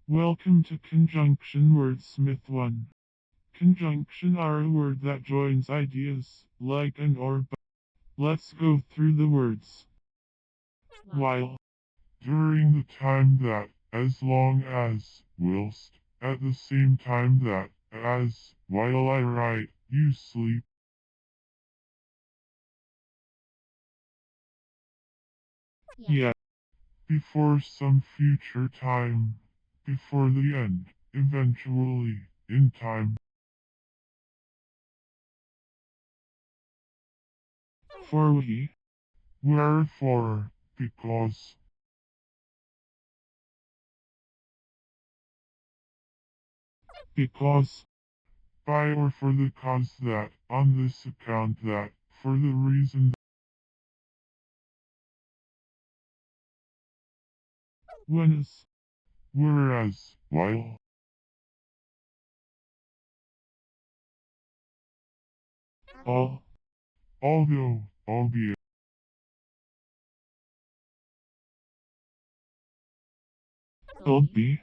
Welcome to Conjunction Wordsmith 1. Conjunction are a word that joins ideas, like an or but. Let's go through the words. While, during the time that, as long as, whilst, at the same time that, as, while I write, you sleep. Yet, before some future time, before the end, eventually, in time. Forwhy, wherefore, because. Because, by or for the cause that, on this account that, for the reason that. Whenas, whereas, while. All, although, albeit. Albee,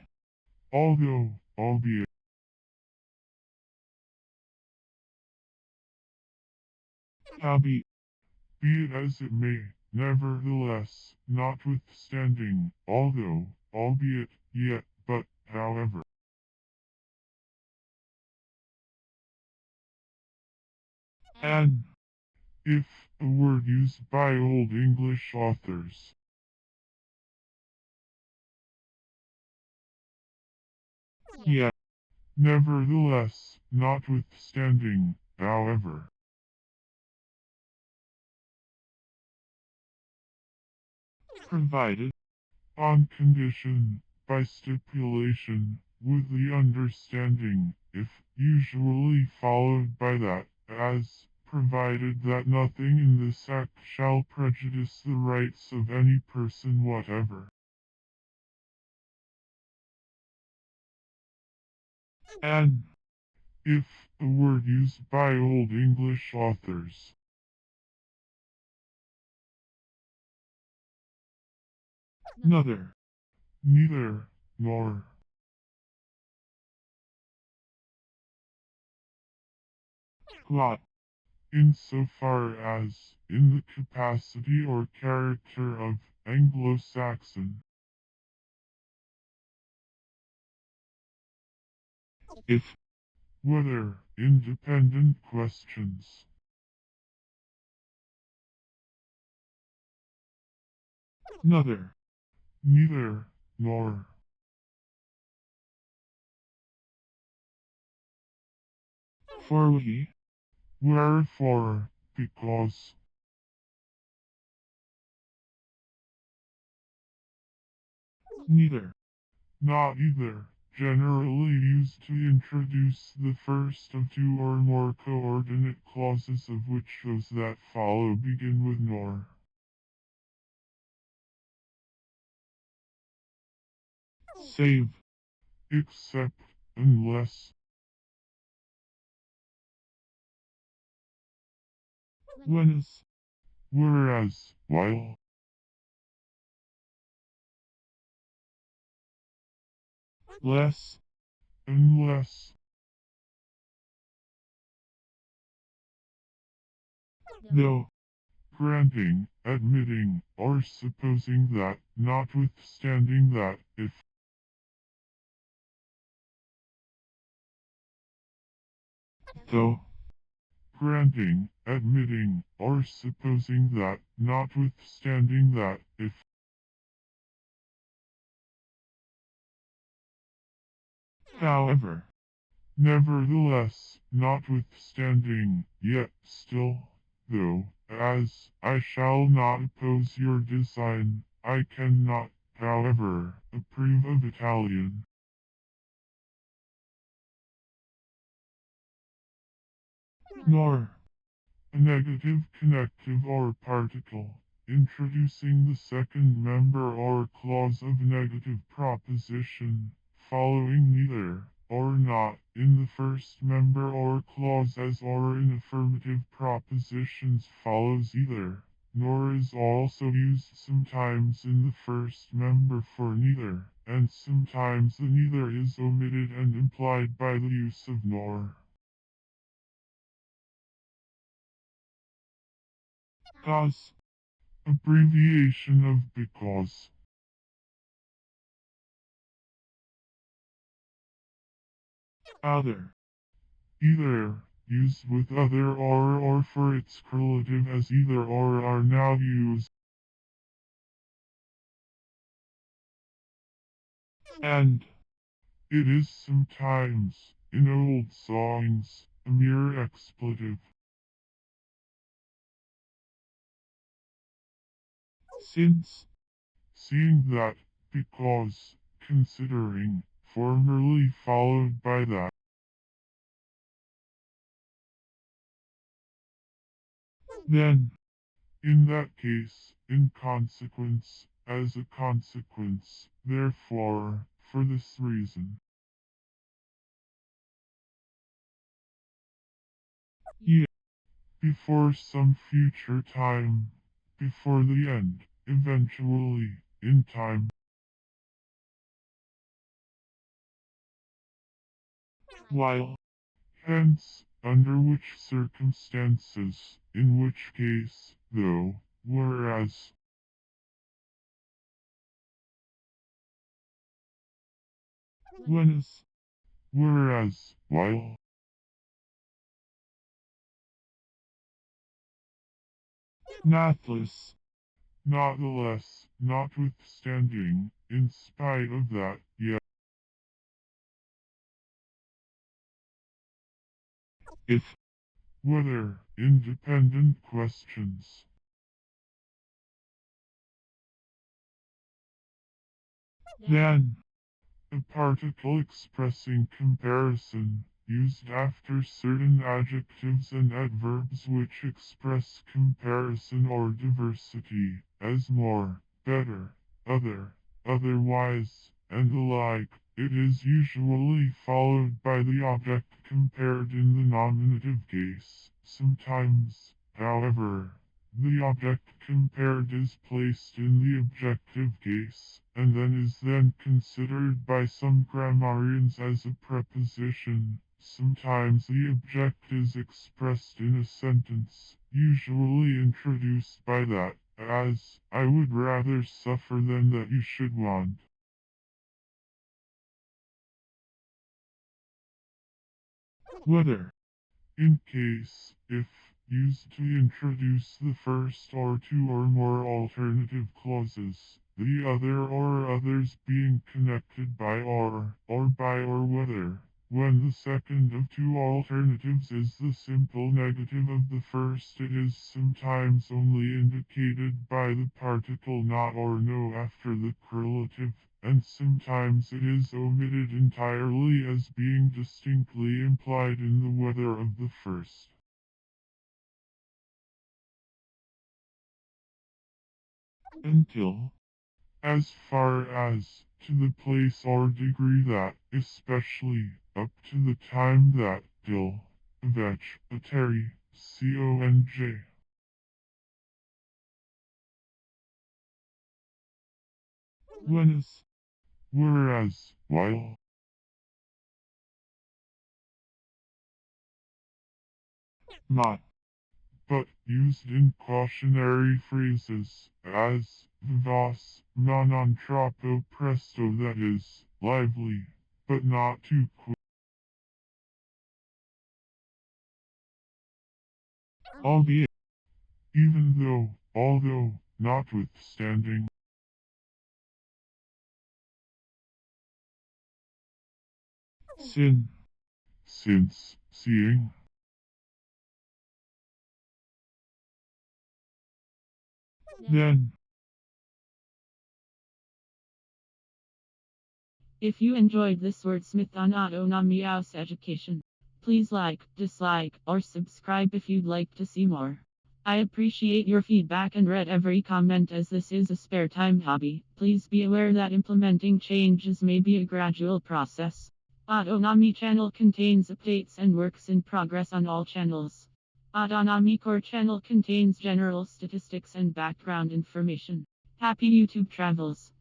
although, albeit. Howbeit, be it as it may, nevertheless, notwithstanding, although, albeit, yet, but, however. And, if, a word used by Old English authors. Yet, nevertheless, notwithstanding, however. Provided, on condition, by stipulation, with the understanding, if usually followed by that, as, provided that nothing in this act shall prejudice the rights of any person whatever. And, if, a word used by Old English authors. Nother, neither, nor. Lot, insofar as, in the capacity or character of, Anglo-Saxon. If, whether, independent questions. Nother, neither, nor. Forwhy, wherefore, because. Neither, not either, generally used to introduce the first of two or more coordinate clauses of which those that follow begin with nor. Save, except, unless. Whenas, whereas, while. Less, unless. Though, granting, admitting, or supposing that, notwithstanding that, if. Though, granting, admitting, or supposing that, notwithstanding that, if. However, nevertheless, notwithstanding, yet still, though, as, I shall not oppose your design, I cannot, however, approve of Italian. Nor, a negative connective or particle, introducing the second member or clause of negative proposition, following neither, or not, in the first member or clause as or in affirmative propositions follows either, nor is also used sometimes in the first member for neither, and sometimes the neither is omitted and implied by the use of nor. Cause, abbreviation of because. Other, either, used with other or for its correlative as either or are now used. And, it is sometimes, in old songs, a mere expletive. Since, seeing that, because, considering, formerly followed by that. Then, in that case, in consequence, as a consequence, therefore, for this reason. Yet, before some future time, before the end, eventually, in time. While, hence, under which circumstances, in which case, though, whereas. Whenas, whereas, while. Nathless, not the less, notwithstanding, in spite of that, yet. If, whether, independent questions. Then, a particle expressing comparison, used after certain adjectives and adverbs which express comparison or diversity, as more, better, other, otherwise, and the like. It is usually followed by the object compared in the nominative case. Sometimes, however, the object compared is placed in the objective case, and then considered by some grammarians as a preposition. Sometimes the object is expressed in a sentence, usually introduced by that, as, I would rather suffer than that you should want. Whether, in case, if, used to introduce the first or two or more alternative clauses, the other or others being connected by or by or whether. When the second of two alternatives is the simple negative of the first, it is sometimes only indicated by the particle not or no after the correlative, and sometimes it is omitted entirely as being distinctly implied in the whether of the first. Until, as far as, to the place or degree that, especially, up to the time that, till, vetch, ateri, conj. Whenas, whereas, while. Not, but used in cautionary phrases, as, vivas, non troppo presto, that is, lively, but not too quick. Albeit, even though, although, notwithstanding. Sin, since, seeing. Then, If you enjoyed this wordsmith on Autonomy House Education, please like, dislike, or subscribe if you'd like to see more. I appreciate your feedback and read every comment as this is a spare time hobby. Please be aware that implementing changes may be a gradual process. Autonomy channel contains updates and works in progress on all channels. Autonomy core channel contains general statistics and background information. Happy YouTube travels!